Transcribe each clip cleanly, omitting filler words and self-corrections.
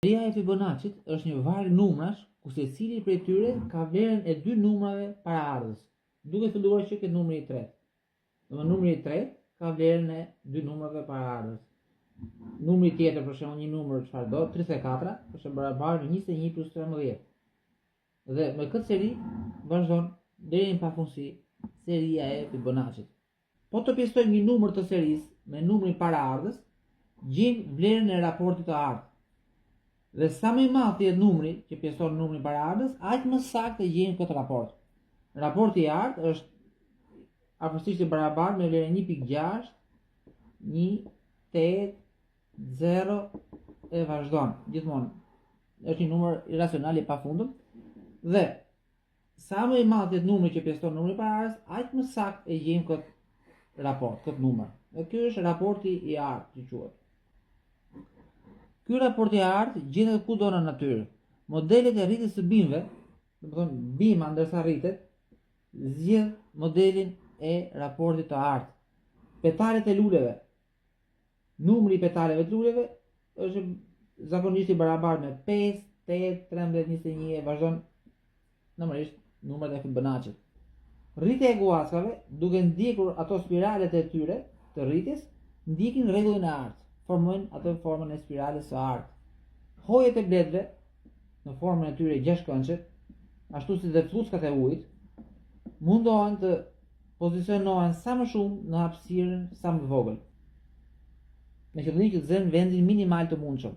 Seria e Fibonacci është një varg numrash ku secili prej tyre ka vlerën e dy numrave paraardhës, duke filluar që ke numri i tretë. Domethënë numri i tretë ka vlerën e dy numrave paraardhës. Numri tjetër, për shembull, një numër çfarë do, 34, është barabartë me 21 plus 13. Dhe me këtë seri vazhdon deri në pafundësi seria e Fibonacci. Po të pjesojmë një numër të serisë me numrin paraardhës, gjejmë vlerën e raportit të ardhë. Dhe sa më i madh jetë numri që pjeson numrin paraardhës, aq më saktë gjejmë këtë raport. Raporti i ardhë është afërsisht i barabartë me vlerën 1.6, 1, 8, 0 e vazhdon. Gjithmonë është një numër iracional i pafundëm. Dhe sa më i madh jetë numri që pjeson numrin paraardhës, aq më saktë e gjejmë këtë raport, këtë numër. Dhe ky është raporti i ardhë, që quhet. Ky raport i ardhë gjendet kudo në natyrë. Modelet e rritjes së bimëve, domethënë bima ndërsa rritet, zgjidh modelin e raportit të ardhë. Petalet e luleve. Numri i petaleve të luleve është zakonisht i barabartë me 5, 8, 13, 21 e vazhdon normalisht numrat e Fibonacci. Rritja e guaskave, duke ndjekur ato spiralet e tyre të rritjes, ndjekin rregullin e ardhë, formojnë atë formën e spirales së ardhë. Hojet e bletëve, në formën e tyre gjashtkënqe, ashtu si dhe flluckat e ujit, mundohen të pozicionohen sa më shumë në hapësirën sa më të vogël, me qëllim që të zënë vendin minimal të mundshëm.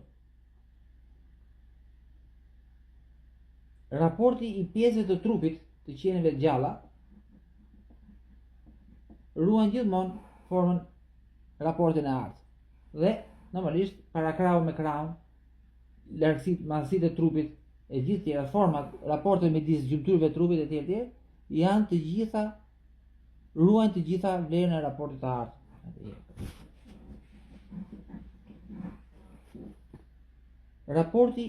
Raporti i pjesëve të trupit të qenieve të gjalla ruan gjithmonë formën raportin e ardhë. Dhe normalisht para krahun me krahun, largësitë, madhësitë e trupit e gjithë tjera format, raportet midis gjymtyrëve të trupit e tjerë janë të gjitha ruajnë të gjitha vlerën e raportit të ardhë. Raporti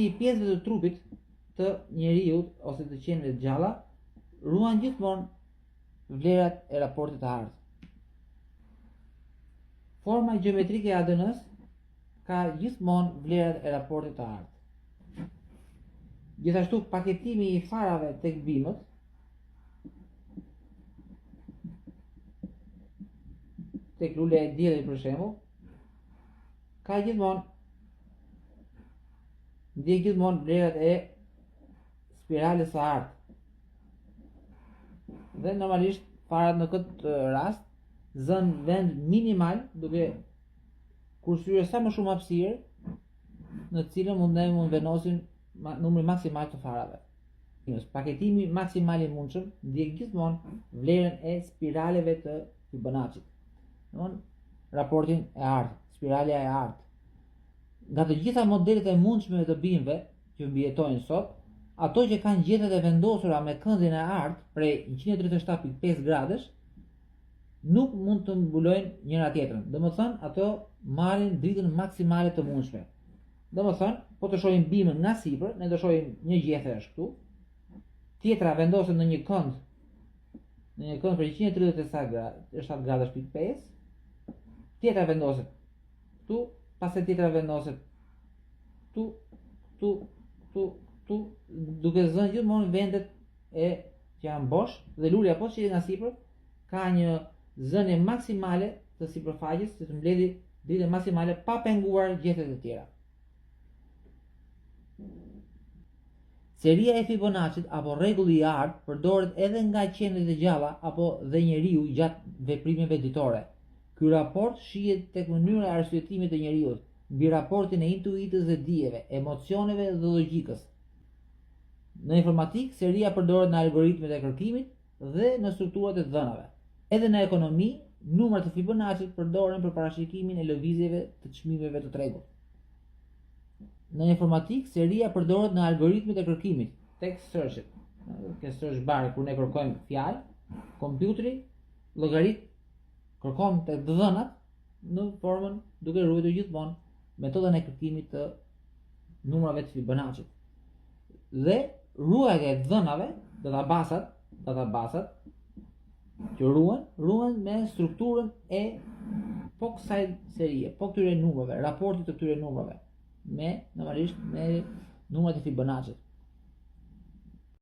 i pjesëve të trupit të njeriut ose të qenieve të gjalla ruan gjithmonë vlerat e raportit të ardhë. Forma gjeometrike e ADN-s ka gjithmonë vlerat e raportit të ardhë. Gjithashtu paketimi i farave tek bimët tek lule e diellit për shembull, ka gjithmonë ndjek gjithmonë vlerat e spirales së ardhë. Dhe normalisht farat në këtë rast zënë vend minimal duke kursyer sa më shumë hapësirë në cilën mund venosin numri maksimal të farave. Paketimi maksimal i mundshëm ndjek gjithmonë vlerën e spiraleve të Fibonacci. Domthonë raportin e ardhë, spiralja e ardhë. Nga të gjitha modelet e mundshme të bimëve që mbijetojnë sot, ato që kanë gjethet e vendosura me këndin e ardhë prej 137.5 gradësh nuk mund të mbulojnë njëra tjetrën. Domethënë ato marrin dritën maksimale të mundshme. Domethënë, po të shohim bimën nga sipër, ne do shohim një gjethe është këtu, tjetra vendoset në një kënd për 137 gradësh pikë 5, tjetra vendoset këtu, pastaj tjetra vendoset këtu, duke zënë gjithmonë vendet që janë bosh dhe lulja po që nga sipër ka një zënje maksimale të sipërfaqes që të mbledhë dritën maksimale pa penguar gjethet e tjera. Seria e Fibonacci apo rregulli i ardhë përdoret edhe nga qenët e gjalla apo dhe njeriu gjatë veprimeve ditore. Ky raport shihet tek mënyra e arsyetimit të njeriut, mbi raportin e intuitës dhe dijeve, emocioneve dhe logjikës. Në informatikë, seria përdoret në algoritmet e kërkimit dhe në strukturat e dhënave. Edhe në ekonomi, numrat e Fibonacci përdoren për parashikimin e lëvizjeve të çmimeve të tregut. Në informatikë, seria përdoret në algoritmet e kërkimit, text search-it, ke search bar kur ne kërkojmë fjalë, kompjuteri, llogarit kërkon tek dhënat në formën duke ruajtur gjithmonë metodën e kërkimit të numrave të Fibonacci. Dhe ruajtja e dhënave, databasat që ruhen me strukturën e po kësaj serie, po këtyre numrave, raportit të këtyre numrave. normalisht me numrat e Fibonacci.